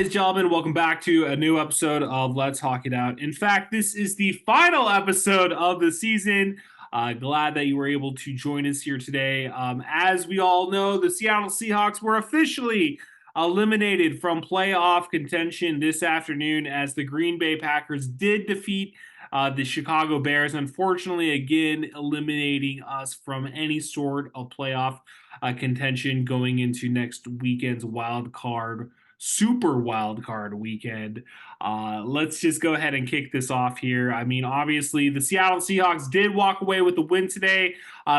and gentlemen, welcome back to a new episode of Let's Hawk It Out. In fact, this is the final episode of the season. Glad that you were able to join us here today. As we all know, the Seattle Seahawks were officially eliminated from playoff contention this afternoon as the Green Bay Packers did defeat the Chicago Bears, unfortunately, again, eliminating us from any sort of playoff contention going into next weekend's super wild card weekend. Let's just go ahead and kick this off here. I mean, obviously, the Seattle Seahawks did walk away with the win today,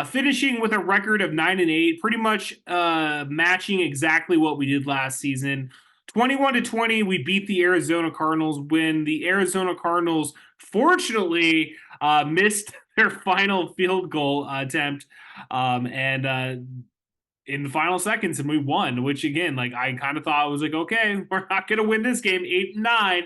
finishing with a record of 9-8, pretty much matching exactly what we did last season. 21-20, we beat the Arizona Cardinals when the Arizona Cardinals fortunately missed their final field goal attempt. And in the final seconds, and we won, which again, like I kind of thought was like, okay, we're not going to win this game, 8-9,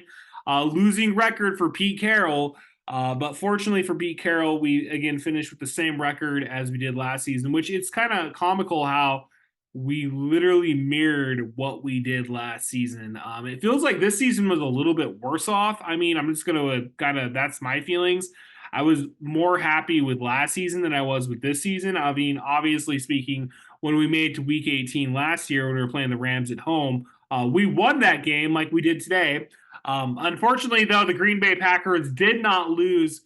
losing record for Pete Carroll. But fortunately for Pete Carroll, we again finished with the same record as we did last season, which it's kind of comical how we literally mirrored what we did last season. It feels like this season was a little bit worse off. I mean, I'm just going to kind of, that's my feelings. I was more happy with last season than I was with this season. I mean, obviously speaking, when we made it to week 18 last year when we were playing the Rams at home, we won that game like we did today. Unfortunately, though, the Green Bay Packers did not lose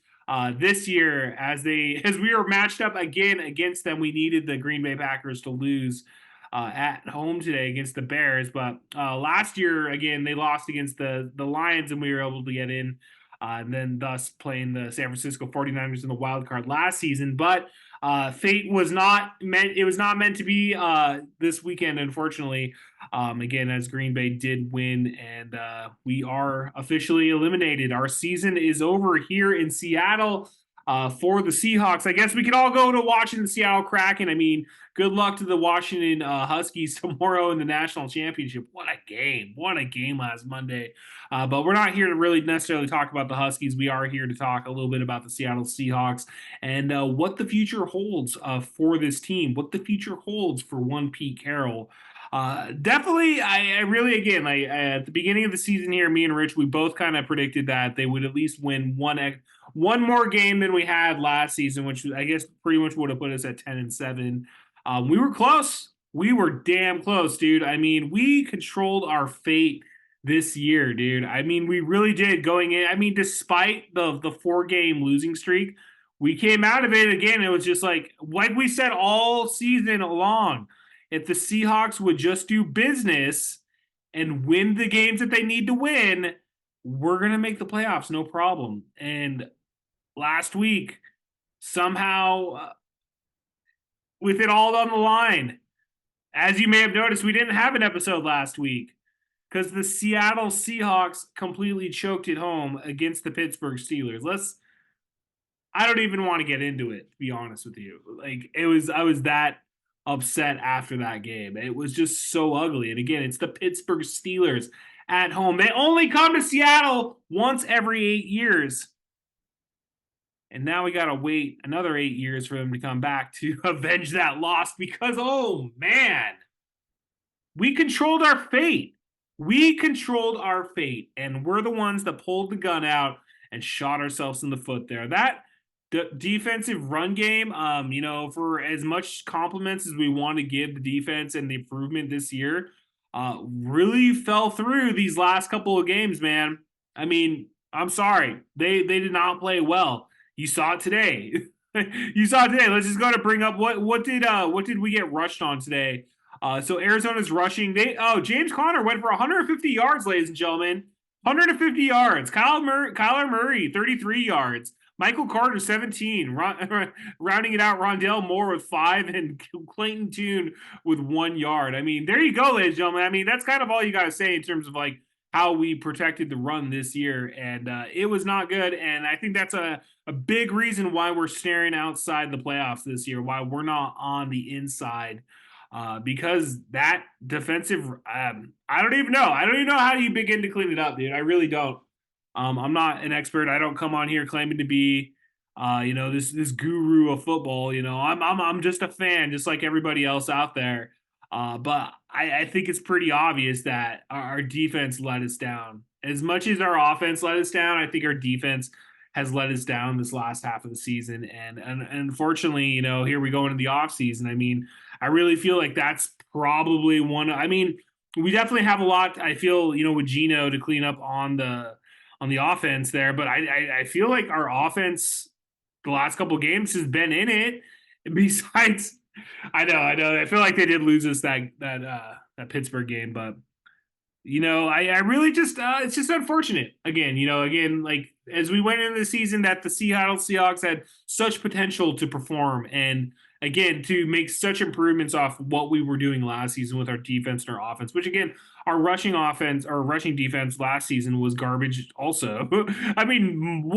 this year as we were matched up again against them. We needed the Green Bay Packers to lose at home today against the Bears. But last year, again, they lost against the Lions and we were able to get in. And then thus playing the San Francisco 49ers in the wild card last season. But fate was not meant, it was not meant to be this weekend, unfortunately. Again, as Green Bay did win, and we are officially eliminated. Our season is over here in Seattle. For the Seahawks, I guess we can all go to watching the Seattle Kraken. I mean, good luck to the Washington Huskies tomorrow in the national championship. What a game! What a game last Monday. But we're not here to really necessarily talk about the Huskies. We are here to talk a little bit about the Seattle Seahawks and what the future holds for this team. What the future holds for one Pete Carroll. Definitely, I really, again, like at the beginning of the season here, me and Rich, we both kind of predicted that they would at least win one more game than we had last season, which I guess pretty much would have put us at 10-7. We were close. We were damn close, dude. I mean, we controlled our fate this year, dude. I mean, we really did going in. I mean, despite the 4-game losing streak, we came out of it again. It was just like we said all season long. If the Seahawks would just do business and win the games that they need to win, we're going to make the playoffs, no problem. And last week, somehow, with it all on the line, as you may have noticed, we didn't have an episode last week because the Seattle Seahawks completely choked it home against the Pittsburgh Steelers. I don't even want to get into it, to be honest with you. Like I was that upset after that game. It was just so ugly. And again, it's the Pittsburgh Steelers at home. They only come to Seattle once every 8 years. And now we got to wait another 8 years for them to come back to avenge that loss because, oh, man, we controlled our fate. We controlled our fate, and we're the ones that pulled the gun out and shot ourselves in the foot there. That defensive run game, for as much compliments as we want to give the defense and the improvement this year, really fell through these last couple of games, man. I mean, I'm sorry. They did not play well. You saw it today. You saw it today. Let's just go to bring up what did we get rushed on today? So Arizona's rushing. James Conner went for 150 yards, ladies and gentlemen. 150 yards. Kyler Murray, 33 yards. Michael Carter, 17. Rounding it out, Rondell Moore with 5 and Clayton Tune with 1 yard. I mean, there you go, ladies and gentlemen. I mean, that's kind of all you got to say in terms of like how we protected the run this year. And it was not good. And I think that's a big reason why we're staring outside the playoffs this year, why we're not on the inside. Because that defensive, I don't even know. I don't even know how you begin to clean it up, dude. I really don't. I'm not an expert. I don't come on here claiming to be, this guru of football. I'm just a fan, just like everybody else out there. But I think it's pretty obvious that our defense let us down. As much as our offense let us down, I think our defense has let us down this last half of the season. And unfortunately, here we go into the offseason. I mean, I really feel like that's probably one. I mean, we definitely have a lot, I feel, with Gino to clean up on the offense there. But I feel like our offense the last couple of games has been in it. Besides, I know. I feel like they did lose us that Pittsburgh game, but I really just it's just unfortunate. Again, like as we went into the season, that the Seattle Seahawks had such potential to perform, and again to make such improvements off what we were doing last season with our defense and our offense. Which again, our rushing defense last season was garbage. Also, I mean,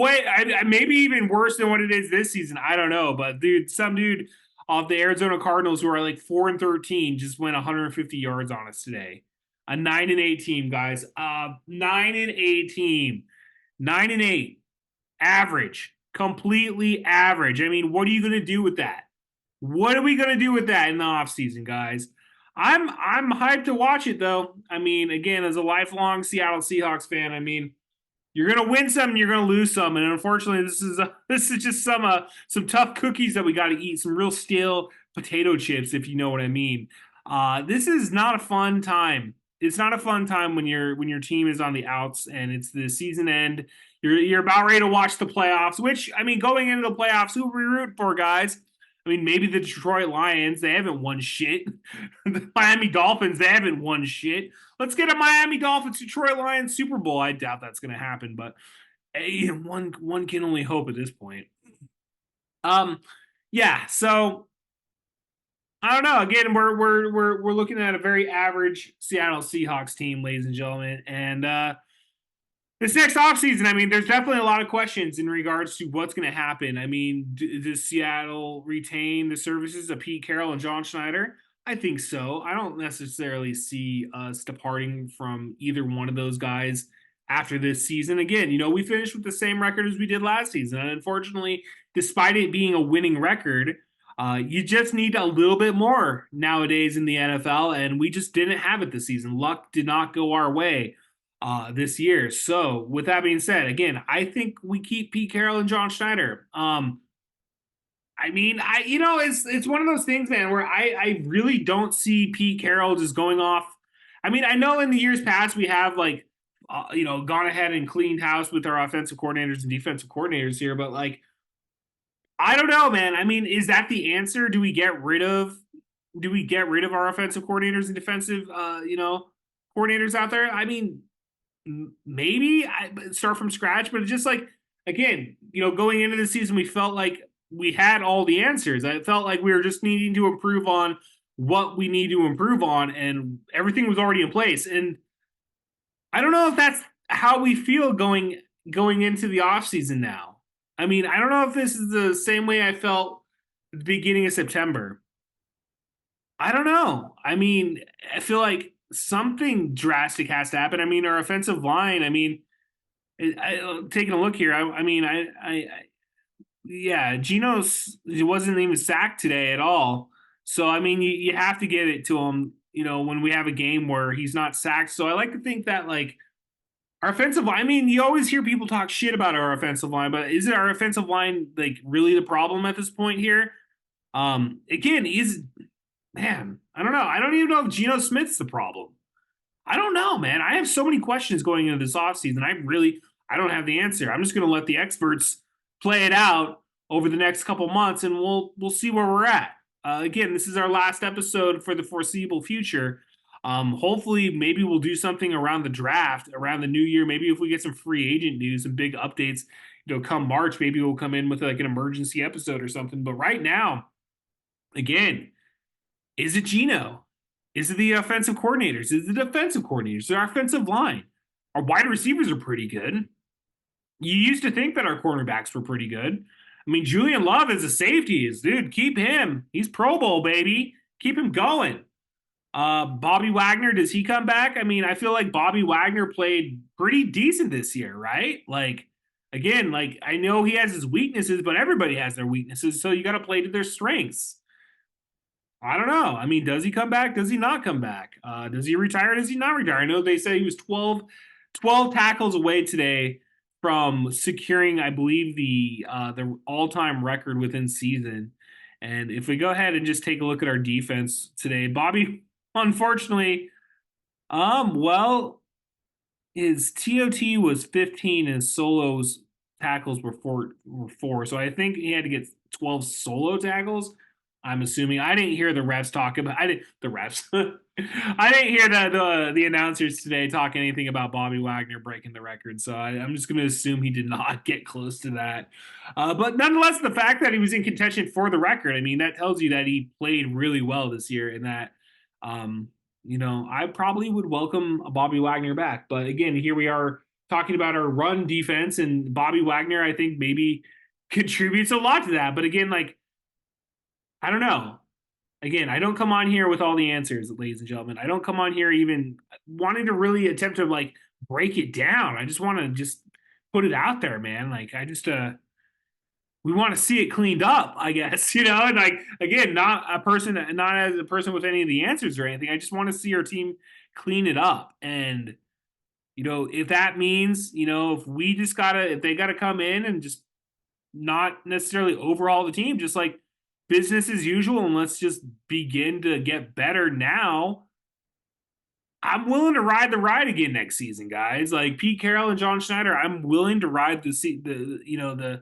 maybe even worse than what it is this season. I don't know, but some dude off the Arizona Cardinals who are like 4-13 just went 150 yards on us today. A 9-8 team, guys. 9-8 team. 9-8. Average. Completely average. I mean, what are you gonna do with that? What are we gonna do with that in the offseason, guys? I'm hyped to watch it though. I mean, again, as a lifelong Seattle Seahawks fan, I mean, you're gonna win some, and you're gonna lose some, and unfortunately, this is just some tough cookies that we got to eat. Some real stale potato chips, if you know what I mean. This is not a fun time. It's not a fun time when your team is on the outs and it's the season end. You're about ready to watch the playoffs. Which I mean, going into the playoffs, who are we rooting for, guys? I mean, maybe the Detroit Lions. They haven't won shit. The Miami Dolphins. They haven't won shit. Let's get a Miami Dolphins Detroit Lions Super Bowl. I doubt that's going to happen, but hey, one can only hope at this point. Um, yeah. So I don't know. Again, we're looking at a very average Seattle Seahawks team, ladies and gentlemen, and this next offseason, I mean, there's definitely a lot of questions in regards to what's going to happen. I mean, does Seattle retain the services of Pete Carroll and John Schneider? I think so. I don't necessarily see us departing from either one of those guys after this season. Again, we finished with the same record as we did last season. And unfortunately, despite it being a winning record, you just need a little bit more nowadays in the NFL. And we just didn't have it this season. Luck did not go our way this year. So, with that being said, again, I think we keep Pete Carroll and John Schneider. I mean, it's one of those things, man, where I really don't see Pete Carroll just going off. I mean, I know in the years past we have like, gone ahead and cleaned house with our offensive coordinators and defensive coordinators here, but like, I don't know, man. I mean, is that the answer? Do we get rid of our offensive coordinators and defensive, coordinators out there? I mean, maybe I start from scratch, but it's just like again, going into the season, we felt like we had all the answers. I felt like we were just needing to improve on what we need to improve on, and everything was already in place. And I don't know if that's how we feel going into the offseason now. I mean, I don't know if this is the same way I felt at the beginning of September. I don't know. I mean, I feel like something drastic has to happen. I mean, our offensive line. I mean, taking a look here. I mean, yeah, Geno's he wasn't even sacked today at all. So I mean, you have to give it to him. When we have a game where he's not sacked. So I like to think that like our offensive line. I mean, you always hear people talk shit about our offensive line, but is it our offensive line like really the problem at this point here? Again, is man, I don't know. I don't even know if Geno Smith's the problem. I don't know, man. I have so many questions going into this offseason. I don't have the answer. I'm just going to let the experts play it out over the next couple months, and we'll see where we're at. Again, this is our last episode for the foreseeable future. Hopefully, maybe we'll do something around the draft, around the new year. Maybe if we get some free agent news, some big updates, come March, maybe we'll come in with like an emergency episode or something. But right now, again, is it Geno? Is it the offensive coordinators? Is it the defensive coordinators? Our offensive line. Our wide receivers are pretty good. You used to think that our cornerbacks were pretty good. I mean, Julian Love is a safety. Dude, keep him. He's Pro Bowl, baby. Keep him going. Bobby Wagner, does he come back? I mean, I feel like Bobby Wagner played pretty decent this year, right? Like, again, like I know he has his weaknesses, but everybody has their weaknesses, so you got to play to their strengths. I don't know. I mean, does he come back? Does he not come back? Does he retire? Does he not retire? I know they said he was 12 tackles away today from securing, I believe, the all-time record within season. And if we go ahead and just take a look at our defense today, Bobby, unfortunately, well, his TOT was 15 and his solos tackles were four. So I think he had to get 12 solo tackles. I'm assuming I didn't hear the refs talk about I didn't the refs. I didn't hear the announcers today talk anything about Bobby Wagner breaking the record. So I'm just going to assume he did not get close to that. But nonetheless, the fact that he was in contention for the record, I mean, that tells you that he played really well this year, and that um, I probably would welcome a Bobby Wagner back. But again, here we are talking about our run defense, and Bobby Wagner, I think, maybe contributes a lot to that. But again, like, I don't know. Again, I don't come on here with all the answers, ladies and gentlemen. I don't come on here even wanting to really attempt to like break it down. I just want to just put it out there, man. Like, I just we want to see it cleaned up, I guess, and like, again, not as a person with any of the answers or anything. I just want to see our team clean it up. And, if that means, if they gotta come in and just not necessarily overhaul the team, just like business as usual, and let's just begin to get better now. I'm willing to ride the ride again next season, guys. Like Pete Carroll and John Schneider, I'm willing to ride the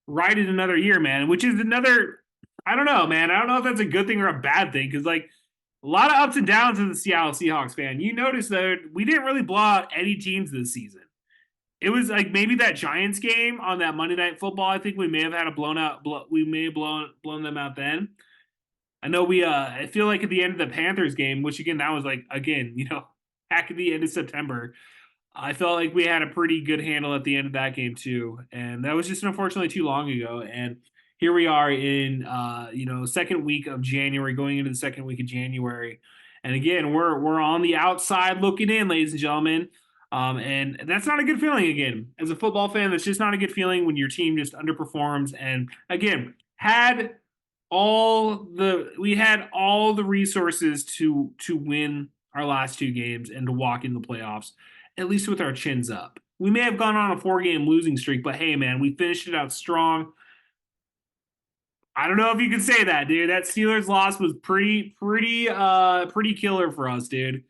ride it another year, man. Which is another. I don't know, man. I don't know if that's a good thing or a bad thing because like a lot of ups and downs as a Seattle Seahawks fan. You notice that we didn't really blow out any teams this season. It was like maybe that Giants game on that Monday Night Football. I think we may have had a we may have blown them out then. I know I feel like at the end of the Panthers game, which again that was like again back at the end of September, I felt like we had a pretty good handle at the end of that game too, and that was just unfortunately too long ago. And here we are in second week of January, going into the second week of January, and again we're on the outside looking in, ladies and gentlemen. And that's not a good feeling. Again, as a football fan, that's just not a good feeling when your team just underperforms. And again, we had all the resources to win our last two games and to walk in the playoffs, at least with our chins up. We may have gone on a 4-game losing streak, but hey, man, we finished it out strong. I don't know if you can say that, dude. That Steelers loss was pretty killer for us, dude.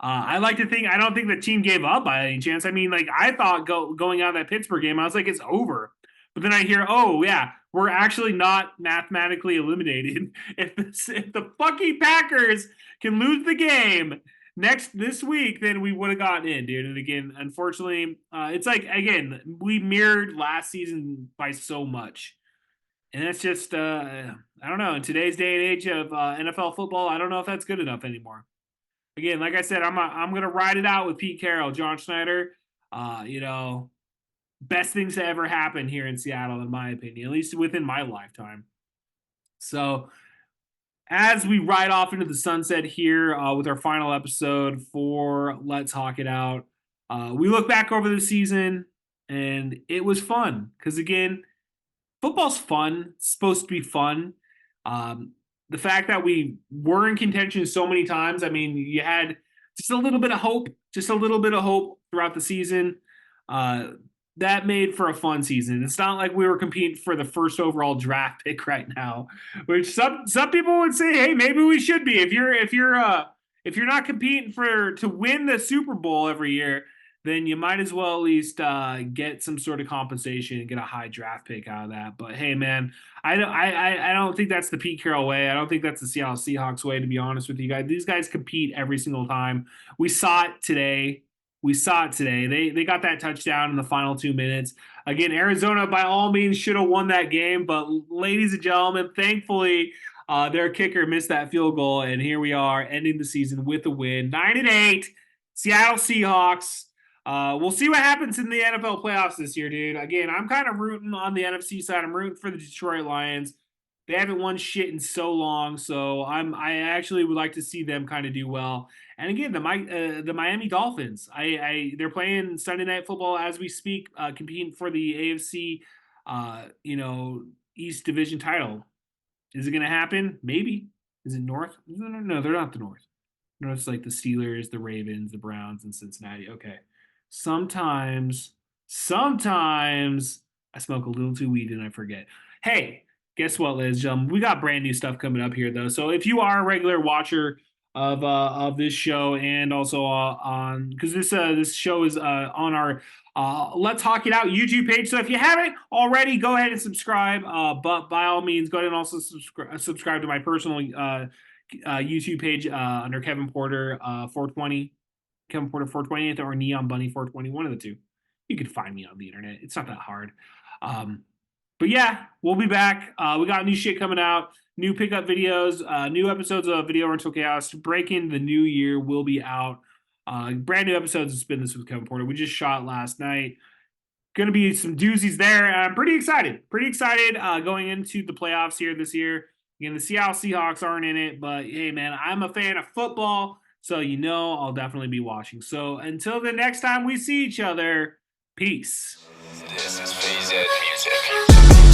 I like to think I don't think the team gave up by any chance. I mean, like I thought going out of that Pittsburgh game, I was like, it's over. But then I hear, oh yeah, we're actually not mathematically eliminated. If the fucking Packers can lose the game this week, then we would have gotten in, dude. And again, unfortunately, it's like again we mirrored last season by so much, and that's just I don't know. In today's day and age of NFL football, I don't know if that's good enough anymore. Again, like I said, I'm gonna ride it out with Pete Carroll, John Schneider. Uh, you know, Best things to ever happen here in Seattle, in my opinion, at least within my lifetime. So, as we ride off into the sunset here with our final episode for Let's Hawk It Out, we look back over the season and it was fun because, again, football's fun. It's supposed to be fun. Um, the fact that we were in contention so many times, I mean, you had just a little bit of hope, throughout the season. Uh, that made for a fun season. It's not like we were competing for the first overall draft pick right now, which some people would say, hey, maybe we should be. If you're not competing to win the Super Bowl every year, then you might as well at least get some sort of compensation and get a high draft pick out of that. But hey, man, I don't think that's the Pete Carroll way. I don't think that's the Seattle Seahawks way. To be honest with you guys, these guys compete every single time. We saw it today. They got that touchdown in the final 2 minutes. Again, Arizona by all means should have won that game, but ladies and gentlemen, thankfully their kicker missed that field goal, and here we are ending the season with a win, 9-8, Seattle Seahawks. We'll see what happens in the NFL playoffs this year, dude. Again, I'm kind of rooting on the NFC side. I'm rooting for the Detroit Lions. They haven't won shit in so long, so I actually would like to see them kind of do well. And again, the Miami Dolphins. They're playing Sunday Night Football as we speak, competing for the AFC, East Division title. Is it going to happen? Maybe. Is it North? No, they're not the North. No, it's like the Steelers, the Ravens, the Browns, and Cincinnati. Okay. Sometimes I smoke a little too weed and I forget. Hey, guess what, ladies and gentlemen? We got brand new stuff coming up here, though. So if you are a regular watcher of this show and also on because this show is on our Let's Talk It Out YouTube page. So if you haven't already, go ahead and subscribe. But by all means, go ahead and also subscribe to my personal YouTube page under Kevin Porter 420, Kevin Porter 420, or Neon Bunny 420, one of the two. You can find me on the internet. It's not that hard. Um, but yeah, we'll be back. We got new shit coming out, new pickup videos, new episodes of Video Rental Chaos. Breaking the new year will be out. Brand new episodes of Spin This with Kevin Porter. We just shot last night. Going to be some doozies there. I'm pretty excited. Pretty excited going into the playoffs here this year. Again, the Seattle Seahawks aren't in it, but hey, man, I'm a fan of football, so I'll definitely be watching. So until the next time we see each other, peace. This is VZ Music.